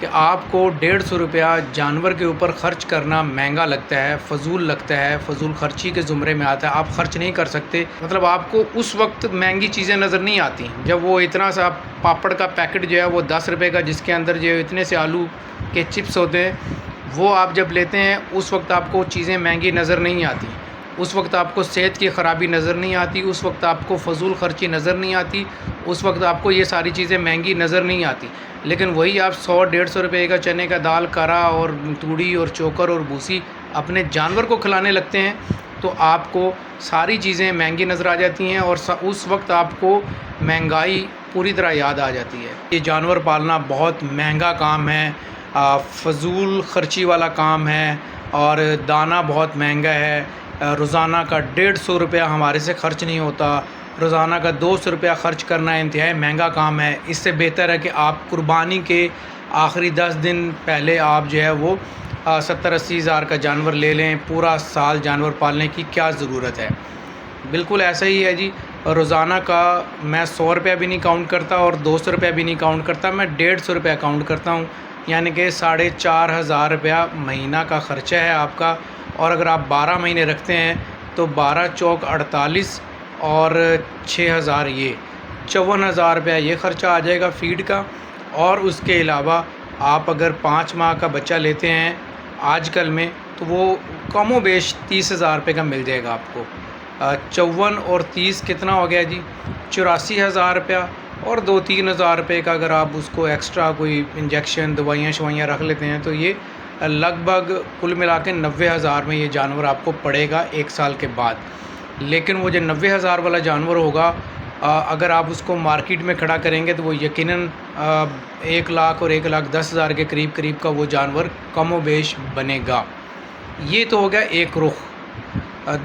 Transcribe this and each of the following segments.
आपको 150 रुपया जानवर के ऊपर ख़र्च करना महंगा लगता है, फ़जूल लगता है, फ़जूल ख़र्ची के ज़ुमरे में आता है। आप ख़र्च नहीं कर सकते, मतलब आपको उस वक्त महंगी चीज़ें नज़र नहीं आती जब वो इतना सा पापड़ का पैकेट जो है वो 10 रुपये का, जिसके अंदर जो इतने से आलू के चिप्स होते हैं, वो आप जब लेते हैं उस वक्त आपको चीज़ें महंगी नज़र नहीं आती। उस वक्त आपको सेहत की ख़राबी नज़र नहीं आती, उस वक्त आपको फ़जूल ख़र्ची नज़र नहीं आती, उस वक्त आपको ये सारी चीज़ें महंगी नज़र नहीं आती। लेकिन वही आप 100-150 रुपये का चने का दाल, करा और तूड़ी और चोकर और भूसी अपने जानवर को खिलाने लगते हैं, तो आपको सारी चीज़ें महंगी नज़र आ जाती हैं और उस वक्त आपको महंगाई पूरी तरह याद आ जाती है। ये जानवर पालना बहुत महंगा काम है, फ़जूल ख़र्ची वाला काम है और दाना बहुत महंगा है। रोज़ाना का 150 रुपया हमारे से ख़र्च नहीं होता, रोज़ाना का 200 रुपया ख़र्च करना इंतहाई महंगा काम है। इससे बेहतर है कि आप कुर्बानी के आखिरी 10 दिन पहले आप जो है वो 70-80 हज़ार का जानवर ले लें। पूरा साल जानवर पालने की क्या ज़रूरत है। बिल्कुल ऐसा ही है जी। रोज़ाना का मैं 100 रुपया भी नहीं काउंट करता और 200 रुपया भी नहीं काउंट करता, मैं 150 रुपया काउंट करता हूँ, यानी कि 4,500 रुपया महीना का ख़र्चा है आपका। और अगर आप 12 महीने रखते हैं तो 12 चौक 48 और 6,000 ये 54,000 रुपया ये ख़र्चा आ जाएगा फ़ीड का। और उसके अलावा आप अगर 5 माह का बच्चा लेते हैं आजकल में, तो वो कमो बेश 30,000 रुपये का मिल जाएगा आपको। 54 और 30 कितना हो गया जी, 84,000 रुपया। और 2-3 हज़ार रुपये का अगर आप उसको एक्स्ट्रा कोई इंजेक्शन दवाइयाँ शवाइयाँ रख लेते हैं, तो ये लगभग कुल मिला के 90,000 में ये जानवर आपको पड़ेगा 1 साल के बाद। लेकिन वो जो 90,000 वाला जानवर होगा, अगर आप उसको मार्केट में खड़ा करेंगे तो वो यकीनन 1 लाख और 1,10,000 के करीब का वो जानवर कमो बेश बनेगा। ये तो हो गया एक रुख।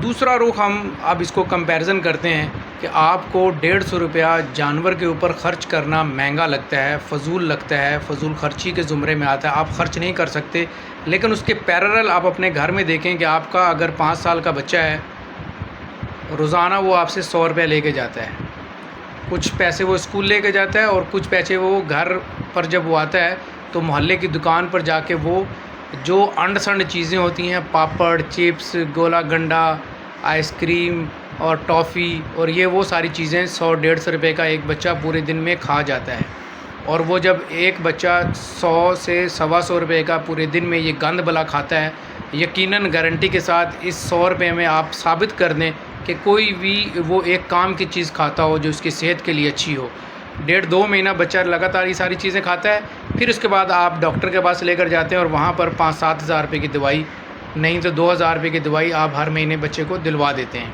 दूसरा रुख हम अब इसको कंपैरिजन करते हैं कि आपको 150 रुपया जानवर के ऊपर ख़र्च करना महंगा लगता है, फ़जूल लगता है, फ़जूल ख़र्ची के ज़ुमरे में आता है, आप ख़र्च नहीं कर सकते। लेकिन उसके पैरेलल आप अपने घर में देखें कि आपका अगर 5 साल का बच्चा है, रोज़ाना वो आपसे 100 रुपया लेके जाता है। कुछ पैसे वो स्कूल लेके जाता है और कुछ पैसे वो घर पर जब वो आता है तो मोहल्ले की दुकान पर जाके वो जो अंड-संड चीज़ें होती हैं, पापड़, चिप्स, गोला गंडा, आइसक्रीम और टॉफ़ी, और ये वो सारी चीज़ें 100-150 रुपये का एक बच्चा पूरे दिन में खा जाता है। और वो जब एक बच्चा 100 से 125 रुपये का पूरे दिन में ये गंद बला खाता है, यकीनन गारंटी के साथ इस 100 रुपये में आप साबित कर दें कि कोई भी वो एक काम की चीज़ खाता हो जो उसकी सेहत के लिए अच्छी हो। 1.5-2 महीना बच्चा लगातार ये सारी चीज़ें खाता है, फिर उसके बाद आप डॉक्टर के पास लेकर जाते हैं और वहाँ पर 5-7 हज़ार रुपये की दवाई, नहीं तो 2,000 रुपये की दवाई आप हर महीने बच्चे को दिलवा देते हैं।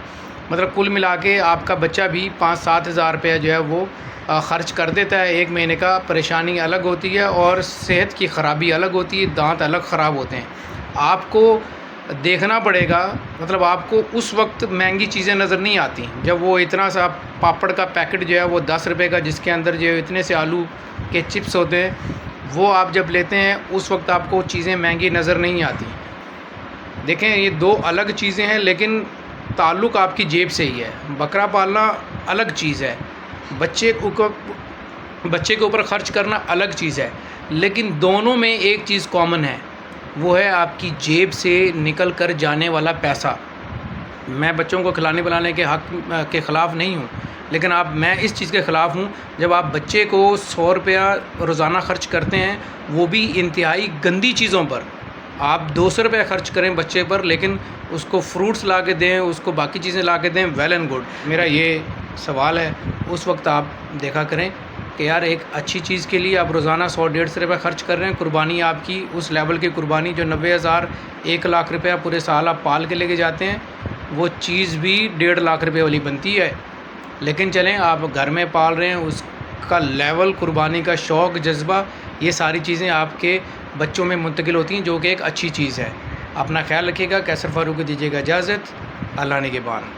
मतलब कुल मिला के आपका बच्चा भी 5-7 हज़ार रुपया जो है वो ख़र्च कर देता है एक महीने का। परेशानी अलग होती है और सेहत की ख़राबी अलग होती है, दांत अलग ख़राब होते हैं। आपको देखना पड़ेगा, मतलब आपको उस वक्त महंगी चीज़ें नज़र नहीं आती जब वो इतना सा पापड़ का पैकेट जो है वो 10 रुपये का, जिसके अंदर जो इतने से आलू के चिप्स होते हैं, वो आप जब लेते हैं उस वक्त आपको चीज़ें महंगी नज़र नहीं आती। देखें, ये 2 अलग चीज़ें हैं, लेकिन ताल्लुक़ आपकी जेब से ही है। बकरा पालना अलग चीज़ है, बच्चे के ऊपर ख़र्च करना अलग चीज़ है, लेकिन दोनों में एक चीज़ कॉमन है, वो है आपकी जेब से निकल कर जाने वाला पैसा। मैं बच्चों को खिलाने पिलाने के हक़ के ख़िलाफ़ नहीं हूँ, लेकिन मैं इस चीज़ के ख़िलाफ़ हूँ जब आप बच्चे को 100 रुपया रोज़ाना ख़र्च करते हैं, वो भी इंतहाई गंदी चीज़ों पर। आप 200 रुपया ख़र्च करें बच्चे पर, लेकिन उसको फ्रूट्स ला के दें, उसको बाकी चीज़ें ला के दें, वेल एंड गुड। मेरा ये सवाल है, उस वक्त आप देखा करें कि यार एक अच्छी चीज़ के लिए आप रोज़ाना 100-150 रुपये ख़र्च कर रहे हैं। कुर्बानी आपकी उस लेवल की कुर्बानी जो 90,000 1 लाख रुपया पूरे साल आप पाल के लेके जाते हैं, वो चीज़ भी 1.5 लाख रुपये वाली बनती है। लेकिन चलें, आप घर में पाल रहे हैं, उसका लेवल, कुर्बानी का शौक़, जज्बा, ये सारी चीज़ें आपके बच्चों में मुंतकिल होती हैं, जो कि एक अच्छी चीज़ है। अपना ख्याल रखिएगा। कैसर फारूक को दीजिएगा इजाज़त। अल्लाह निगहबान।